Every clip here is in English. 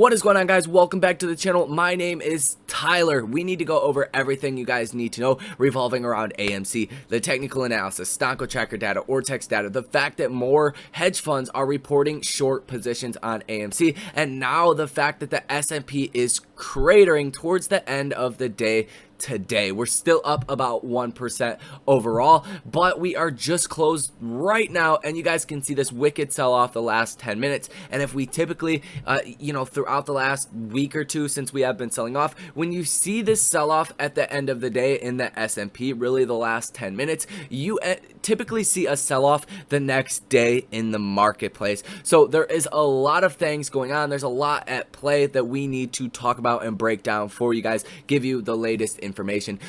What is going on, guys? Welcome back to the channel. My name is Tyler. We need to go over everything you guys need to know revolving around AMC, the technical analysis, Stonk tracker data, Ortex data, the fact that more hedge funds are reporting short positions on AMC, and now the fact that the S&P is cratering towards the end of the day today. We're still up about 1% overall, but we are just closed right now, and you guys can see this wicked sell-off the last 10 minutes. And if we typically, throughout the last week or two since we have been selling off, when you see this sell-off at the end of the day in the S&P, really the last 10 minutes, you typically see a sell-off the next day in the marketplace. So there is a lot of things going on. There's a lot at play that we need to talk about and break down for you guys, give you the latest information.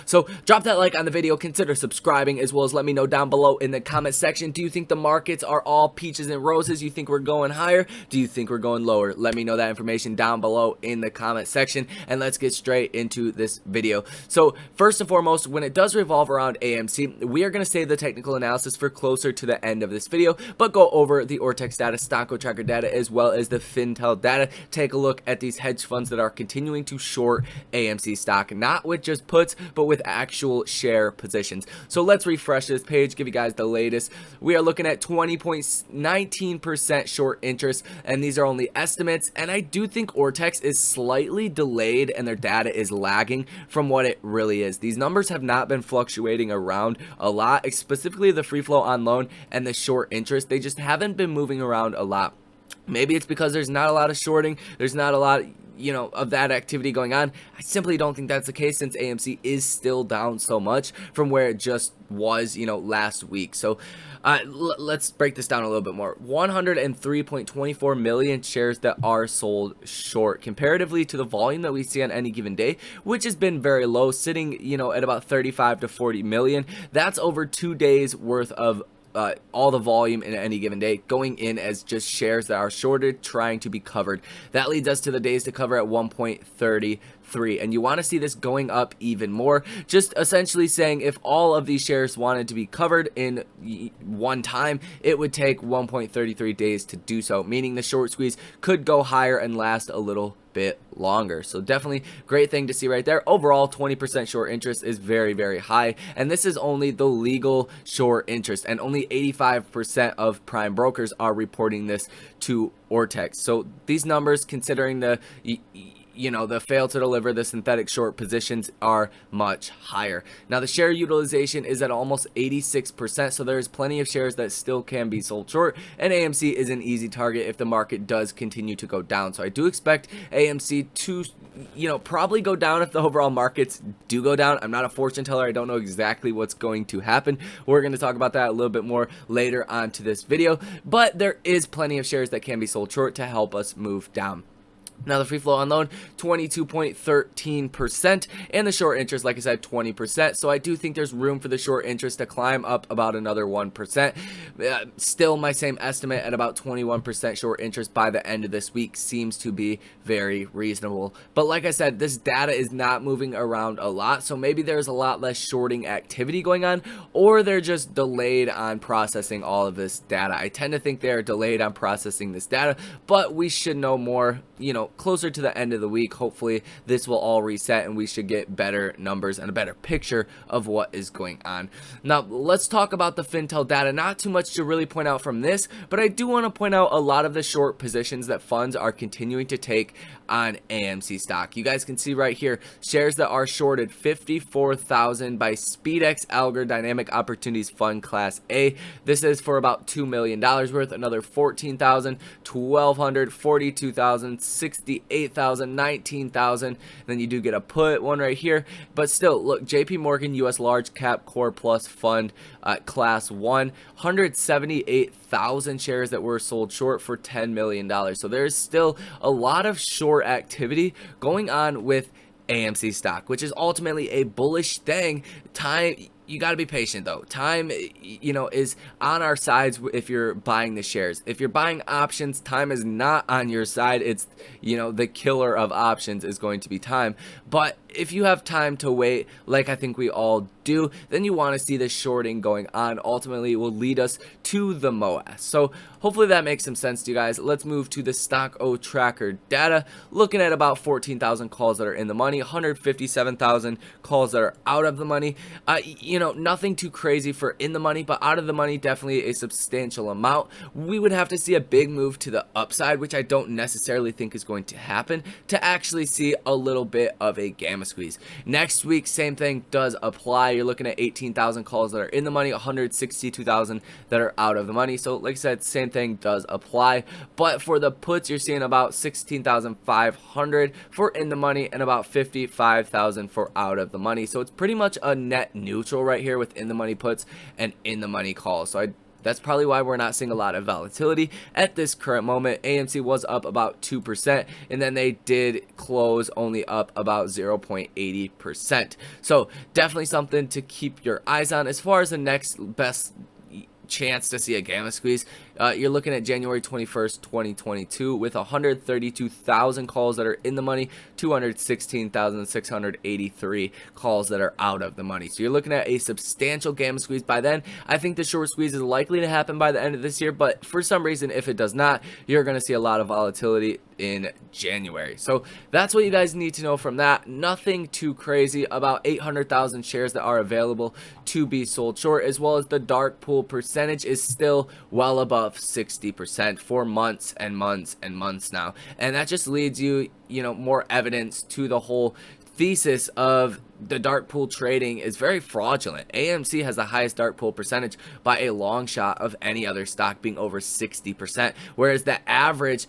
So drop that like on the video, consider subscribing, as well as let me know down below in the comment section, do you think the markets are all peaches and roses? You think we're going higher? Do you think we're going lower? Let me know that information down below in the comment section, and let's get straight into this video. So first and foremost, when it does revolve around AMC, we are going to save the technical analysis for closer to the end of this video, but go over the Ortex data, Stonk tracker data, as well as the Fintel data. Take a look at these hedge funds that are continuing to short AMC stock, not with just puts, but with actual share positions. So let's refresh this page, give you guys the latest. We are looking at 20.19% short interest, and these are only estimates, and I do think Ortex is slightly delayed and their data is lagging from what it really is. These numbers have not been fluctuating around a lot, specifically the free flow on loan and the short interest. They just haven't been moving around a lot. Maybe it's because there's not a lot of shorting, there's not a lot of that activity going on. I simply don't think that's the case, since AMC is still down so much from where it just was, last week. So let's break this down a little bit more. 103.24 million shares that are sold short comparatively to the volume that we see on any given day, which has been very low, sitting, at about 35 to 40 million. That's over 2 days worth of all the volume in any given day going in as just shares that are shorted trying to be covered. That leads us to the days to cover at 1.33, and you want to see this going up even more, just essentially saying if all of these shares wanted to be covered in one time, it would take 1.33 days to do so, meaning the short squeeze could go higher and last a little bit longer. So definitely great thing to see right there. Overall, 20% short interest is very, very high, and this is only the legal short interest, and only 85% of prime brokers are reporting this to Ortex. So these numbers, considering the the fail to deliver, the synthetic short positions, are much higher. Now the share utilization is at almost 86%, so there's plenty of shares that still can be sold short, and AMC is an easy target if the market does continue to go down. So I do expect AMC to probably go down if the overall markets do go down. I'm not a fortune teller. I don't know exactly what's going to happen. We're going to talk about that a little bit more later on to this video, but there is plenty of shares that can be sold short to help us move down. Now the free flow on loan, 22.13%, and the short interest, like I said, 20%. So I do think there's room for the short interest to climb up about another 1%. Still, my same estimate at about 21% short interest by the end of this week seems to be very reasonable. But like I said, this data is not moving around a lot, so maybe there's a lot less shorting activity going on, or they're just delayed on processing all of this data. I tend to think they're delayed on processing this data, but we should know more, closer to the end of the week. Hopefully this will all reset and we should get better numbers and a better picture of what is going on. Now let's talk about the Fintel data. Not too much to really point out from this, but I do want to point out a lot of the short positions that funds are continuing to take on AMC stock. You guys can see right here, shares that are shorted, 54,000 by SpeedX Algor Dynamic Opportunities Fund Class A. This is for about $2 million worth. Another 14,000, 1,200, 42,000, 68,000, 19,000. Then you do get a put one right here, but still, look, JP Morgan US Large Cap Core Plus Fund Class 1, 178,000 shares that were sold short for $10 million. So there's still a lot of short activity going on with AMC stock, which is ultimately a bullish thing. You got to be patient though. Time, is on our sides if you're buying the shares. If you're buying options, time is not on your side. It's, the killer of options is going to be time. But if you have time to wait, like I think we all do, then you want to see this shorting going on. Ultimately, it will lead us to the Moass. So hopefully that makes some sense to you guys. Let's move to the Stock O tracker data. Looking at about 14,000 calls that are in the money, 157,000 calls that are out of the money. You know, nothing too crazy for in the money, but out of the money, definitely a substantial amount. We would have to see a big move to the upside, which I don't necessarily think is going to happen, to actually see a little bit of a gamma squeeze. Next week, same thing does apply. You're looking at 18,000 calls that are in the money, 162,000 that are out of the money. So like I said, same thing does apply. But for the puts, you're seeing about 16,500 for in the money and about 55,000 for out of the money. So it's pretty much a net neutral right here with in the money puts and in the money calls. So that's probably why we're not seeing a lot of volatility at this current moment. AMC was up about 2%, and then they did close only up about 0.80%. So definitely something to keep your eyes on. As far as the next best chance to see a gamma squeeze, you're looking at January 21st, 2022 with 132,000 calls that are in the money, 216,683 calls that are out of the money. So you're looking at a substantial gamma squeeze by then. I think the short squeeze is likely to happen by the end of this year, but for some reason, if it does not, you're going to see a lot of volatility in January. So that's what you guys need to know from that. Nothing too crazy. About 800,000 shares that are available to be sold short, as well as the dark pool percentage is still well above 60% for months and months and months now. And that just leads you, more evidence to the whole thesis of the dark pool trading is very fraudulent. AMC has the highest dark pool percentage by a long shot of any other stock, being over 60%, whereas the average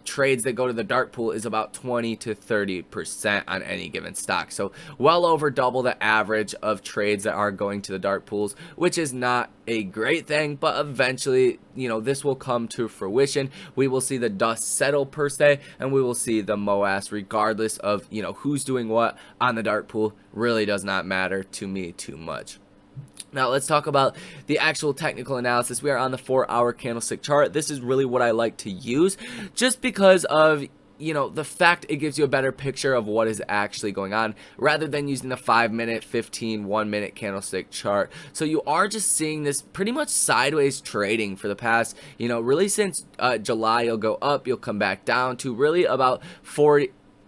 trades that go to the dark pool is about 20 to 30% on any given stock. So well over double the average of trades that are going to the dark pools, which is not a great thing, but eventually, this will come to fruition. We will see the dust settle per se, and we will see the Moass, regardless of, who's doing what on the dark pool. Really does not matter to me too much. Now let's talk about the actual technical analysis. We are on the 4-hour candlestick chart. This is really what I like to use just because of the fact it gives you a better picture of what is actually going on rather than using the 5-minute, 15, 1-minute candlestick chart. So you are just seeing this pretty much sideways trading for the past, really since July. You'll go up, you'll come back down to really about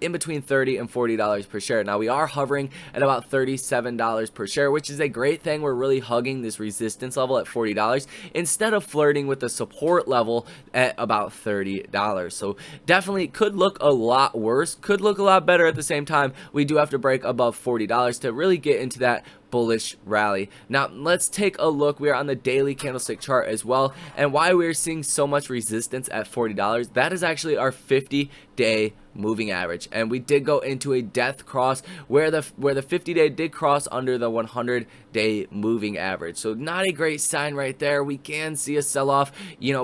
in between $30 and $40 per share. Now we are hovering at about $37 per share, which is a great thing. We're really hugging this resistance level at $40 instead of flirting with the support level at about $30. So definitely could look a lot worse, could look a lot better at the same time. We do have to break above $40 to really get into that bullish rally. Now let's take a look. We are on the daily candlestick chart as well, and why we're seeing so much resistance at $40, that is actually our 50-day moving average, and we did go into a death cross where the 50-day did cross under the 100-day moving average. So not a great sign right there. We can see a sell-off,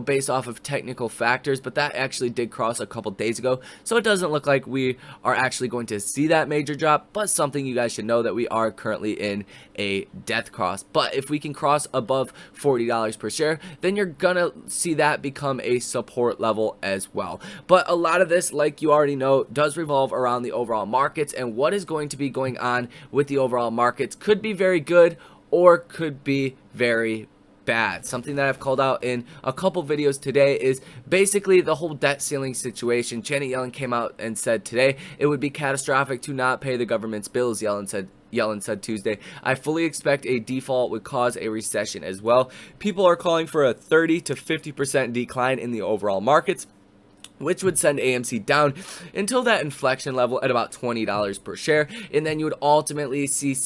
based off of technical factors, but that actually did cross a couple days ago, so it doesn't look like we are actually going to see that major drop, but something you guys should know that we are currently in a death cross. But if we can cross above $40 per share, then you're gonna see that become a support level as well. But a lot of this, like you already know, does revolve around the overall markets, and what is going to be going on with the overall markets could be very good or could be very bad. Something that I've called out in a couple videos today is basically the whole debt ceiling situation. Janet Yellen came out and said today it would be catastrophic to not pay the government's bills. Yellen said Tuesday, I fully expect a default would cause a recession as well. People are calling for a 30 to 50% decline in the overall markets, which would send AMC down until that inflection level at about $20 per share, and then you would ultimately see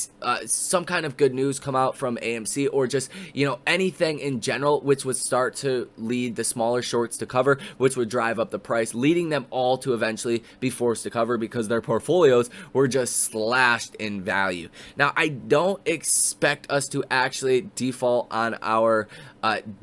some kind of good news come out from AMC, or just anything in general, which would start to lead the smaller shorts to cover, which would drive up the price, leading them all to eventually be forced to cover because their portfolios were just slashed in value. Now I don't expect us to actually default on our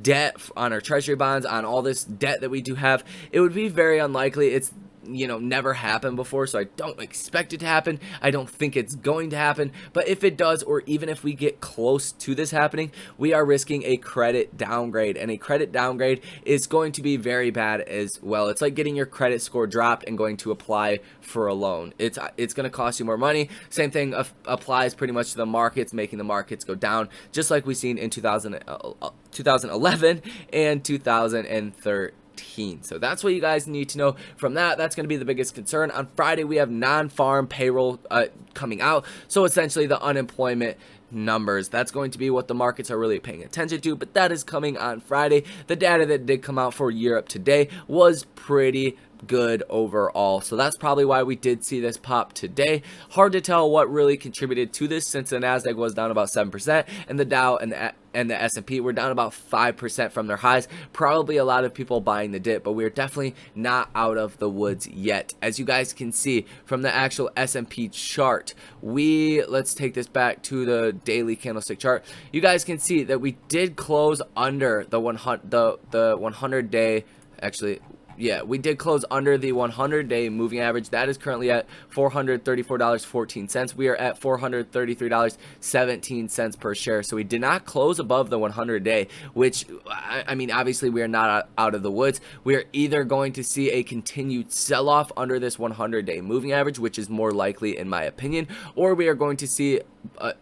debt, on our treasury bonds, on all this debt that we do have. It would be very unlikely. It's you know, never happened before, so I don't expect it to happen. I don't think it's going to happen, but if it does, or even if we get close to this happening, we are risking a credit downgrade, and a credit downgrade is going to be very bad as well. It's like getting your credit score dropped and going to apply for a loan. It's going to cost you more money. Same thing applies pretty much to the markets, making the markets go down, just like we've seen in 2011 and 2013. So that's what you guys need to know from that. That's going to be the biggest concern. On Friday, we have non-farm payroll coming out. So essentially the unemployment numbers. That's going to be what the markets are really paying attention to, but that is coming on Friday. The data that did come out for Europe today was pretty good overall, so that's probably why we did see this pop today. Hard to tell what really contributed to this, since the Nasdaq was down about 7% and the Dow and the S&P were down about 5% from their highs. Probably a lot of people buying the dip, but we're definitely not out of the woods yet. As you guys can see from the actual S&P chart, let's take this back to the daily candlestick chart. You guys can see that we did close under the 100-day, actually. Yeah, we did close under the 100-day moving average. That is currently at $434.14. We are at $433.17 per share. So we did not close above the 100-day, which, I mean, obviously we are not out of the woods. We are either going to see a continued sell-off under this 100-day moving average, which is more likely in my opinion, or we are going to see us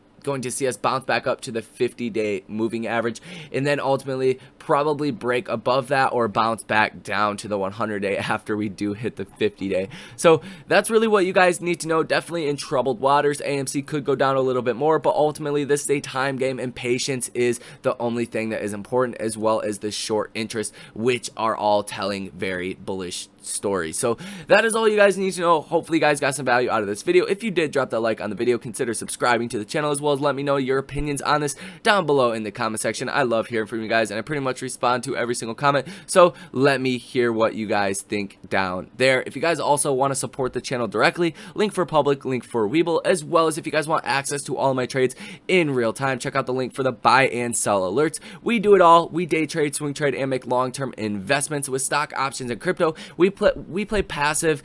bounce back up to the 50-day moving average, and then ultimately probably break above that or bounce back down to the 100-day after we do hit the 50-day. So that's really what you guys need to know. Definitely in troubled waters. AMC could go down a little bit more, but ultimately this is a time game, and patience is the only thing that is important, as well as the short interest, which are all telling very bullish stories. So that is all you guys need to know. Hopefully you guys got some value out of this video. If you did, drop that like on the video. Consider subscribing to the channel, as well as let me know your opinions on this down below in the comment section. I love hearing from you guys, and I pretty much respond to every single comment, so let me hear what you guys think down there. If you guys also want to support the channel directly, link for public, link for Weeble, as well as if you guys want access to all of my trades in real time, check out the link for the buy and sell alerts. We do it all. We day trade, swing trade, and make long-term investments with stock, options, and crypto. We play passive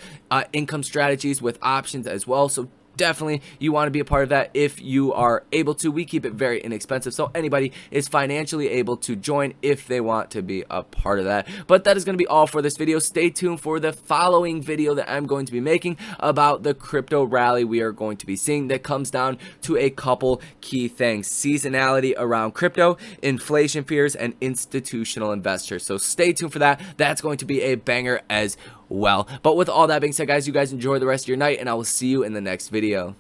income strategies with options as well, so definitely you want to be a part of that if you are able to. We keep it very inexpensive, so anybody is financially able to join if they want to be a part of that. But that is going to be all for this video. Stay tuned for the following video that I'm going to be making about the crypto rally we are going to be seeing, that comes down to a couple key things: seasonality around crypto, inflation fears, and institutional investors. So stay tuned for that. That's going to be a banger as well. But with all that being said, guys, you guys enjoy the rest of your night, and I will see you in the next video.